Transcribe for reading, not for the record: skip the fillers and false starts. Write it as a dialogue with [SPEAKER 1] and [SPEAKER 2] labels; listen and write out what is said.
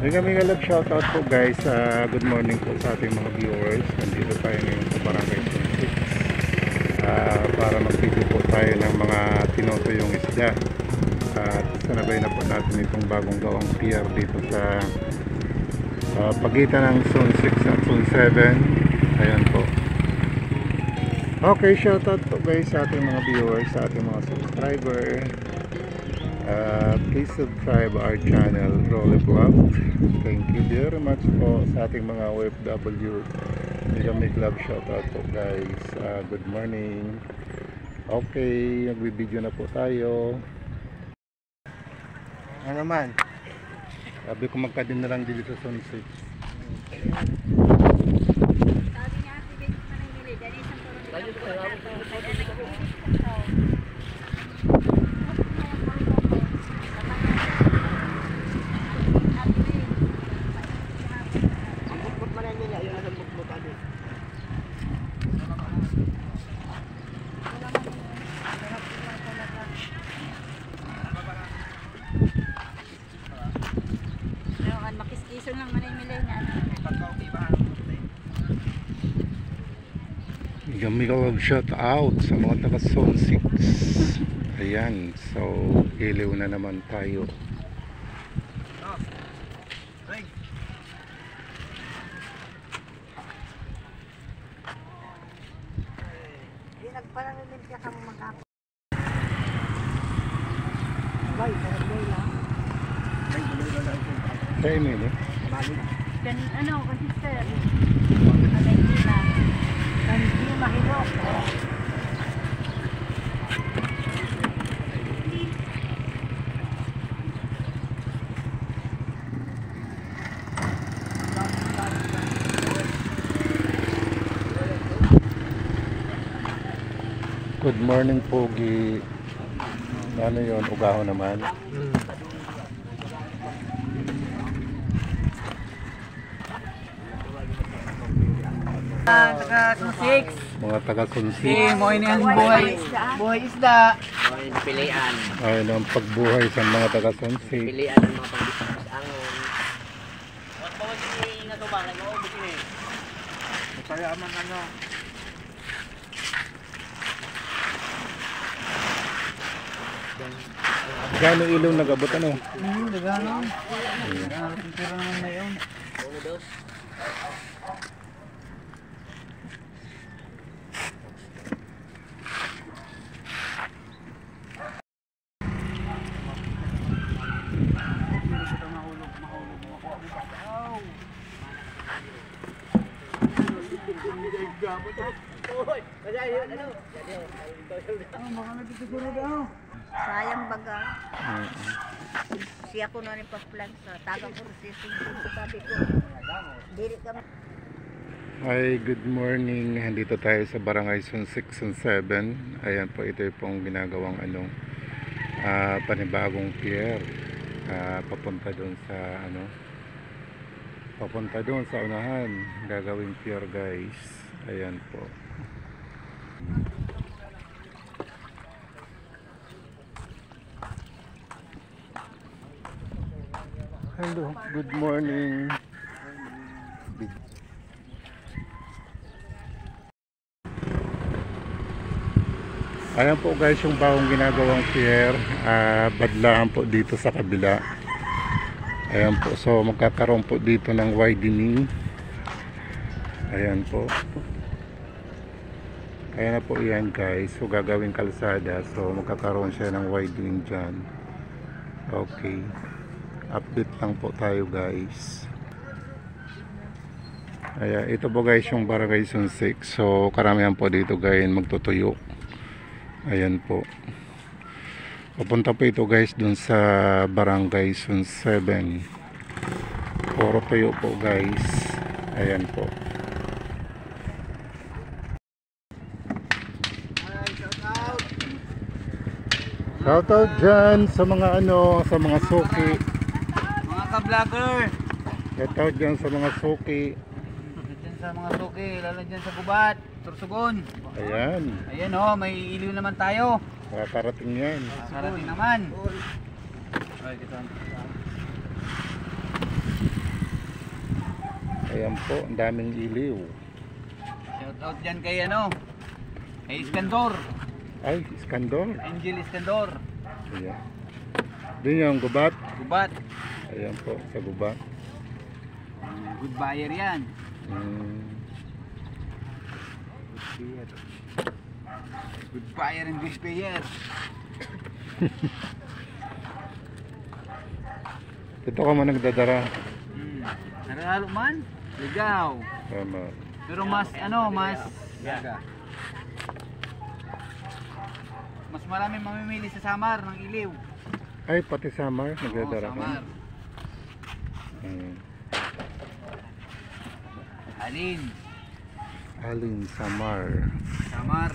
[SPEAKER 1] Mega love shoutout po guys. Good morning po sa ating mga viewers. Nandito tayo ngayon sa Barangay Sunsit para mag-video po tayo ng mga tinutuyong isda. At sanabay na po natin itong bagong gawang pier dito sa pagitan ng Zone 6 at Zone 7. Ayan po. Okay, shoutout po guys sa ating mga viewers, sa ating mga subscriber. Please subscribe our channel Rolly Vlog. Thank you very much po sa ating mga OFW. Mega love shoutout po guys. Good morning. Okay, nagbibideo na po tayo. Ano naman? Sabi ko magkadin na lang dito sa Sunset.
[SPEAKER 2] Makiskiso lang manay-milay na.
[SPEAKER 1] Mega love shout out sa mga taga Zone 6. Ayan, so iliw na naman tayo.
[SPEAKER 2] Nagparang-limpya ka mo mag-apos. Bay, parang-bay lang.
[SPEAKER 1] Kaya Emily?
[SPEAKER 2] Ano, consister. Alay nila. Hindi mahirap.
[SPEAKER 1] Good morning Pogi. Ano yun? Ugaho naman.
[SPEAKER 3] Taga Sunsik.
[SPEAKER 1] Mga taga Sunsit.
[SPEAKER 3] Mo ini ang buhay isda.
[SPEAKER 4] Pilian.
[SPEAKER 1] Ayun ang pagbuhay sa mga taga Sunsit.
[SPEAKER 4] Pilian ng mga pang-business angon. What pa wag ni nga to ba? Nag-oobos ni.
[SPEAKER 3] Kaya man ano.
[SPEAKER 1] Gano ilong nag-abot ano?
[SPEAKER 3] Dagano. Pintira naman na yun.
[SPEAKER 4] Uno, dos.
[SPEAKER 2] Sayang baga. Siya ko na ni pa-plan sa tagang processing sa sabi ko. Dili kami.
[SPEAKER 1] Hi, good morning. Nandito tayo sa Barangay Zone 6 and 7. Ayan po, ito yung ginagawang panibagong pier. Papunta doon sa papunta doon sa unahan. Gagawing pier guys. Ayan po. Hello, good morning. Ayan po guys yung bagong ginagawang pier. Badlaan po dito sa kabila. Ayan po, so magkakaroon po dito ng widening. Ayan po. Ayan na po yan guys. So gagawing kalsada. So magkakaroon siya ng widening dyan. Okay. Update lang po tayo guys. Ayan, ito po guys yung Barangay Zone 6. So karamihan po dito guys magtutuyo. Ayan po. Papunta po ito guys dun sa Barangay Zone 7. Puro tuyo po guys. Ayan po. Shoutout dyan sa mga sa mga suki.
[SPEAKER 3] Mga ka-vlogger.
[SPEAKER 1] Shoutout dyan sa mga suki.
[SPEAKER 3] Dyan sa mga suki, lalo dyan sa Gubat, Sursugon.
[SPEAKER 1] Ayan.
[SPEAKER 3] Ayan oh, may iliw naman tayo.
[SPEAKER 1] Makakarating yan.
[SPEAKER 3] Karating naman. Ay, kita.
[SPEAKER 1] Ayan po, ang daming iliw.
[SPEAKER 3] Shout out dyan kay ano, kay Iskandor.
[SPEAKER 1] Ay, Iskandor.
[SPEAKER 3] Angel Iskandor.
[SPEAKER 1] Ayan. Doon yung gubat.
[SPEAKER 3] Gubat.
[SPEAKER 1] Ayan po, sa gubat.
[SPEAKER 3] Good buyer yan.
[SPEAKER 1] Hmm.
[SPEAKER 3] Good buyer. Good buyer and good payer.
[SPEAKER 1] Ito ka man nagdadara.
[SPEAKER 3] Naralo man. Ligaw.
[SPEAKER 1] Tama.
[SPEAKER 3] Pero mas ano, mas mas maraming mamimili sa Samar ng iliw.
[SPEAKER 1] Ay, pati Samar,
[SPEAKER 3] Oo,
[SPEAKER 1] nagdadara ka.
[SPEAKER 3] Samar.
[SPEAKER 1] Hmm.
[SPEAKER 3] Alin.
[SPEAKER 1] Alin, Samar.
[SPEAKER 3] Samar.